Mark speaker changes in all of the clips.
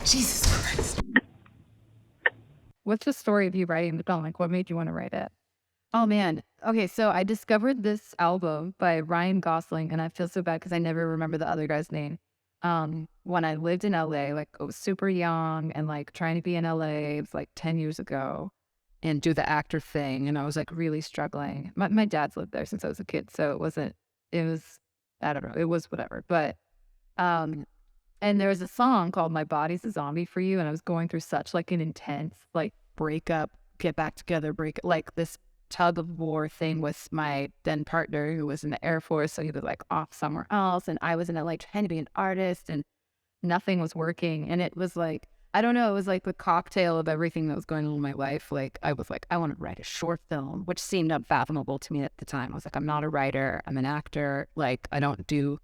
Speaker 1: Jesus Christ.
Speaker 2: What's the story of you writing the film? Like, what made you want to write it? Oh man. Okay, so I discovered this album by Ryan Gosling, and I feel so bad because I never remember the other guy's name. When I lived in LA, like I was super young and like trying to be in LA, it was like 10 years ago, and do the actor thing, and I was like really struggling. My dad's lived there since I was a kid, so it was, I don't know, it was whatever. But and there was a song called My Body's a Zombie for You, and I was going through such like an intense like breakup, get back together, like this tug of war thing with my then partner who was in the Air Force, so he was like off somewhere else, and I was in LA trying to be an artist, and nothing was working. And it was like, I don't know, it was like the cocktail of everything that was going on in my life. Like I was like, I want to write a short film, which seemed unfathomable to me at the time. I was like, I'm not a writer, I'm an actor, like I don't do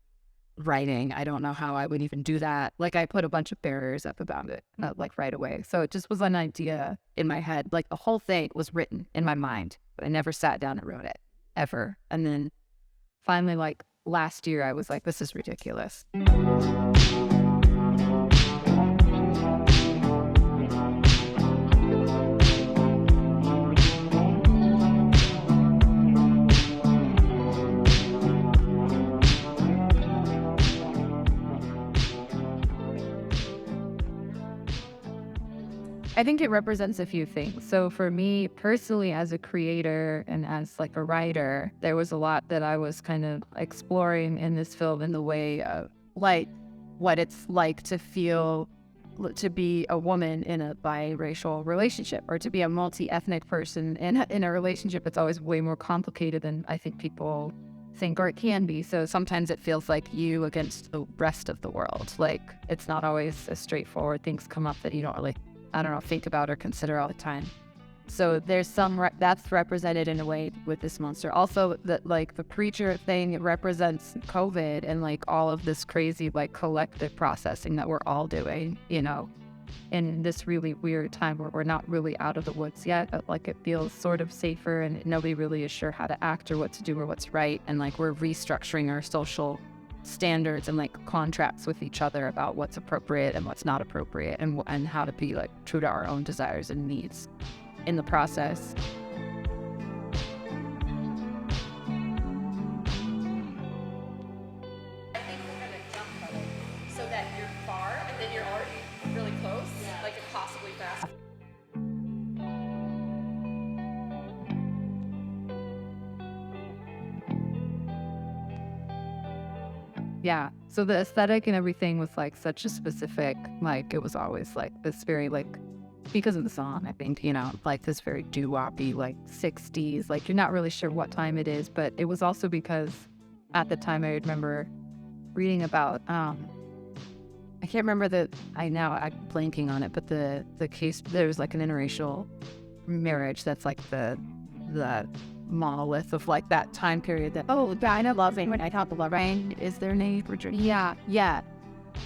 Speaker 2: writing. I don't know how I would even do that. Like I put a bunch of barriers up about it, like right away. So it just was an idea in my head. Like the whole thing was written in my mind, but I never sat down and wrote it ever. And then finally, like last year, I was like, this is ridiculous. I think it represents a few things. So for me personally, as a creator and as like a writer, there was a lot that I was kind of exploring in this film in the way of like what it's like to feel, to be a woman in a biracial relationship, or to be a multi-ethnic person in a relationship that's always way more complicated than I think people think, or it can be. So sometimes it feels like you against the rest of the world. Like it's not always as straightforward. Things come up that you don't really, I don't know, think about or consider all the time. So there's some that's represented in a way with this monster. Also, that like the preacher thing, it represents COVID and like all of this crazy like collective processing that we're all doing, you know, in this really weird time where we're not really out of the woods yet, but like it feels sort of safer and nobody really is sure how to act or what to do or what's right. And like we're restructuring our social standards and like contracts with each other about what's appropriate and what's not appropriate, and how to be like true to our own desires and needs in the process.
Speaker 3: I think we're gonna jump cut it so that you're far and then you're already really close, like impossibly fast.
Speaker 2: Yeah. So the aesthetic and everything was like such a specific, like it was always like this very like, because of the song, I think, you know, like this very doo-woppy, like 60s, like you're not really sure what time it is, but it was also because at the time I remember reading about, I can't remember I'm blanking on it, but the case, there was like an interracial marriage that's like the monolith of like that time period that, oh, Dinah Loving, when I talk about Lorraine, is their name? Yeah.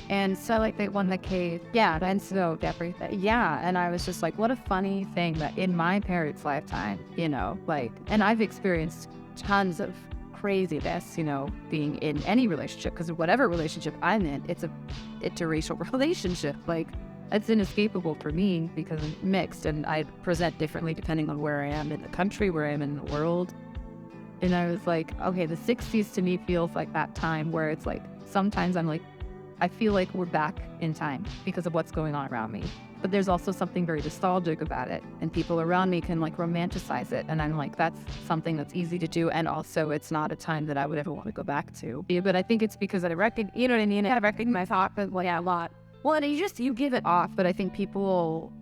Speaker 2: And so like they won the case. Yeah. And so everything. Yeah. And I was just like, what a funny thing that in my parents' lifetime, you know, like, and I've experienced tons of craziness, you know, being in any relationship, because whatever relationship I'm in, it's a interracial relationship. Like, it's inescapable for me because I'm mixed and I present differently depending on where I am in the country, where I am in the world. And I was like, okay, the 60s to me feels like that time where it's like, sometimes I'm like, I feel like we're back in time because of what's going on around me. But there's also something very nostalgic about it, and people around me can like romanticize it. And I'm like, that's something that's easy to do. And also it's not a time that I would ever want to go back to. Yeah, but I think it's because I reckon, you know what I mean? I recognize thought, but well, yeah, a lot. Well, and you give it off, but I think people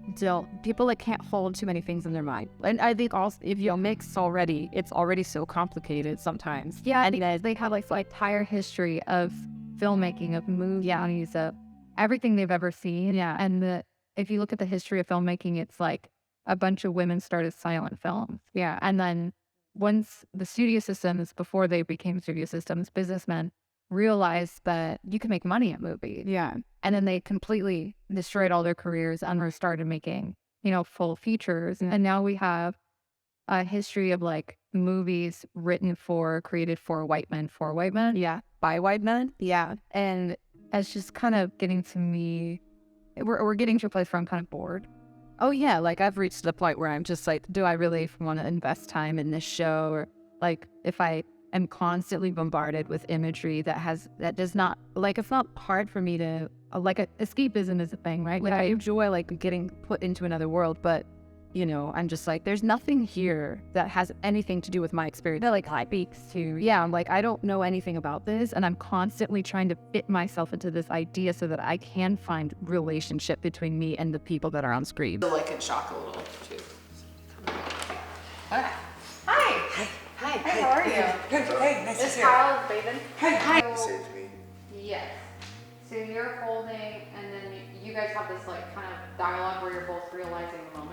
Speaker 2: like can't hold too many things in their mind. And I think also if you're mixed already, it's already so complicated sometimes. Yeah, and they have like entire history of filmmaking, of movies, of everything they've ever seen. Yeah, and if you look at the history of filmmaking, it's like a bunch of women started silent films. Yeah, and then once the studio systems, before they became studio systems, businessmen realized that you can make money at movies. Yeah. And then they completely destroyed all their careers and started making, you know, full features. And now we have a history of like movies created for white men, for white men. Yeah. By white men. Yeah. And it's just kind of getting to me we're getting to a place where I'm kind of bored. Oh yeah, like I've reached the point where I'm just like, do I really want to invest time in this show? Or like if I am constantly bombarded with imagery that does not, like, it's not hard for me to, escapism is a thing, right? Like I enjoy like getting put into another world, but you know, I'm just like, there's nothing here that has anything to do with my experience that like speaks to, yeah, I'm like, I don't know anything about this, and I'm constantly trying to fit myself into this idea so that I can find relationship between me and the people that are on screen.
Speaker 3: Like in shock a little too.
Speaker 1: Hi.
Speaker 3: Hi.
Speaker 1: Hi.
Speaker 3: Hi, how are you?
Speaker 1: Good. Hey, nice to
Speaker 3: Is
Speaker 1: see you.
Speaker 3: Kyle Bevin?
Speaker 1: Hi.
Speaker 4: You saved me.
Speaker 5: Yes. So you're holding, and then you guys have this like kind of dialogue where you're both realizing the moment.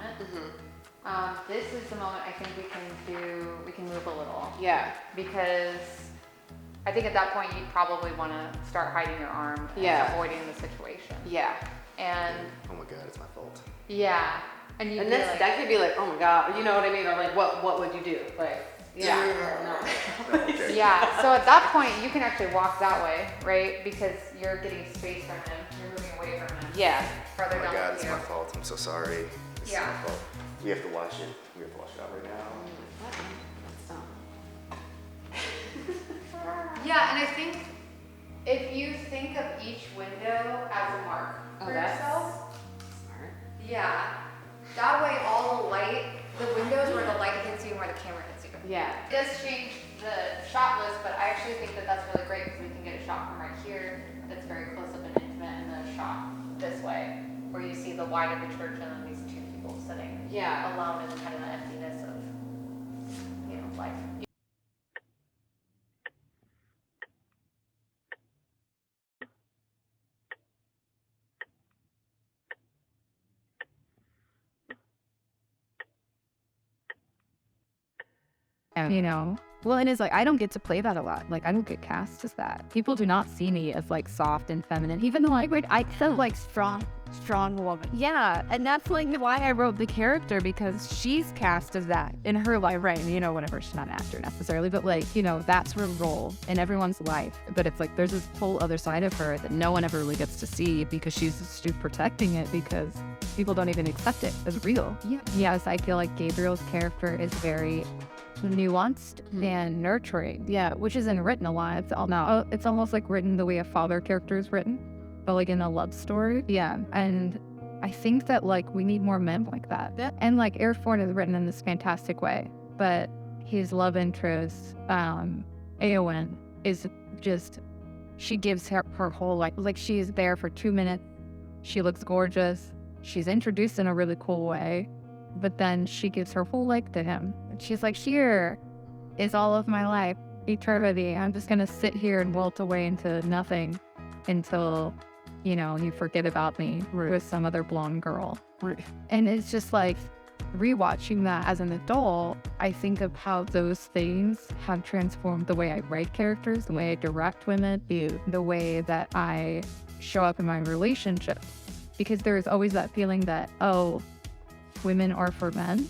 Speaker 5: This is the moment I think we can move a little.
Speaker 3: Yeah.
Speaker 5: Because I think at that point you'd probably want to start hiding your arm and avoiding the situation.
Speaker 3: Yeah.
Speaker 5: And
Speaker 4: Oh my god, it's my fault.
Speaker 5: yeah. And you'd
Speaker 1: And
Speaker 5: be
Speaker 1: that's,
Speaker 5: like,
Speaker 1: that could be like, oh my god, you know what I mean? Or like, what would you do? Like, no.
Speaker 4: Okay.
Speaker 5: yeah. So at that point you can actually walk that way, right? Because you're getting space from him. You're moving away from him.
Speaker 3: Yeah.
Speaker 5: Further
Speaker 4: Oh my
Speaker 5: down
Speaker 4: god,
Speaker 5: the
Speaker 4: it's
Speaker 5: queue.
Speaker 4: my fault. I'm so sorry. It's
Speaker 5: Yeah.
Speaker 4: my fault. We have to watch it. We have to watch it out right now.
Speaker 5: Yeah, and I think if you think of each window as a mark for yourself,
Speaker 1: Smart.
Speaker 5: yeah, that way all the light, the windows where the light hits you and where the camera hits you.
Speaker 1: Yeah.
Speaker 5: It does change the shot list, but I actually think that that's really great because we can get a shot from right here that's very close up and intimate, and then a shot this way where you see the wide of the church and then these two people sitting alone in kind of the emptiness of, you know, life.
Speaker 2: You know, well, and it's like I don't get to play that a lot. Like I don't get cast as that. People do not see me as like soft and feminine, even though I felt like strong woman. Yeah, and that's like why I wrote the character, because she's cast as that in her life, right? You know, whatever. She's not an actor necessarily, but like, you know, that's her role in everyone's life. But it's like there's this whole other side of her that no one ever really gets to see because she's protecting it because people don't even accept it as real. Yeah. Yes, I feel like Gabriel's character is very nuanced and nurturing, which isn't written a lot. It's almost like written the way a father character is written, but like in a love story. And I think that like we need more men like that. And like Eric Ford is written in this fantastic way, but his love interest, Aowen, is just, she gives her whole life. Like she's there for 2 minutes, she looks gorgeous, she's introduced in a really cool way, but then she gives her whole life to him. She's like, here is all of my life, eternity. I'm just gonna sit here and wilt away into nothing until, you know, you forget about me with some other blonde girl. And it's just like, rewatching that as an adult, I think of how those things have transformed the way I write characters, the way I direct women, the way that I show up in my relationships. Because there's always that feeling that, oh, women are for men,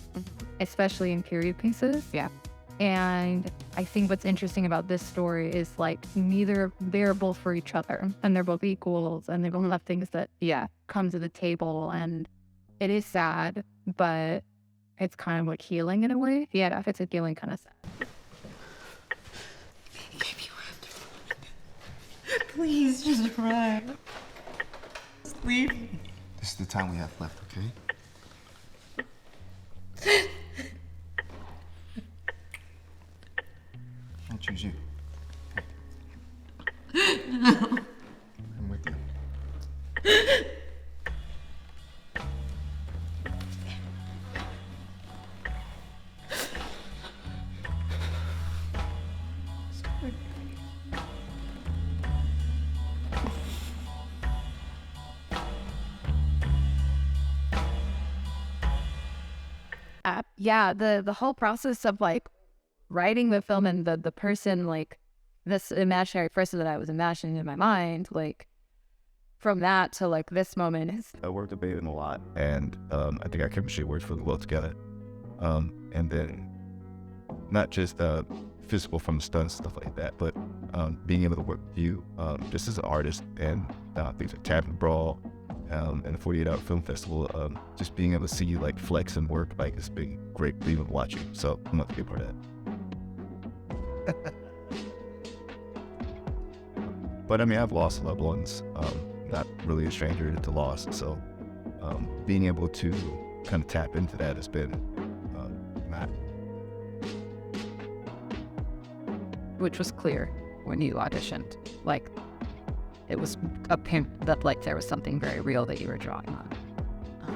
Speaker 2: especially in period pieces. Yeah. And I think what's interesting about this story is like they're both for each other, and they're both equals, and they both have things that come to the table, and it is sad, but it's kind of like healing in a way. Yeah, it's a healing kind of sad.
Speaker 1: Please, just run. Just leave.
Speaker 4: This is the time we have left, okay? I'll choose you. I'm with you.
Speaker 2: The whole process of like writing the film and the person, like this imaginary person that I was imagining in my mind, like from that to like this moment is.
Speaker 6: I worked with Bevin a lot, and I think our chemistry works really well together. And then not just physical from stunts, stuff like that, but being able to work with you just as an artist, and things like Tavern Brawl, in the 48 Hour Film Festival. Just being able to see you like flex and work, like it's been great being able to watch you. So I'm about to be a part of that. But I mean, I've lost loved ones. Not really a stranger to loss. So being able to kind of tap into that has been not.
Speaker 2: Which was clear when you auditioned. Like, it was apparent that like there was something very real that you were drawing on,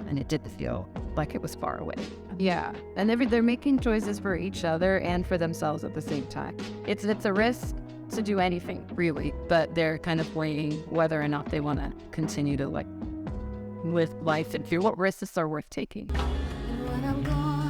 Speaker 2: and it didn't feel like it was far away. Yeah, and they're making choices for each other and for themselves at the same time. It's a risk to do anything really, but they're kind of weighing whether or not they want to continue to like live life and feel what risks are worth taking.
Speaker 7: And when I'm gone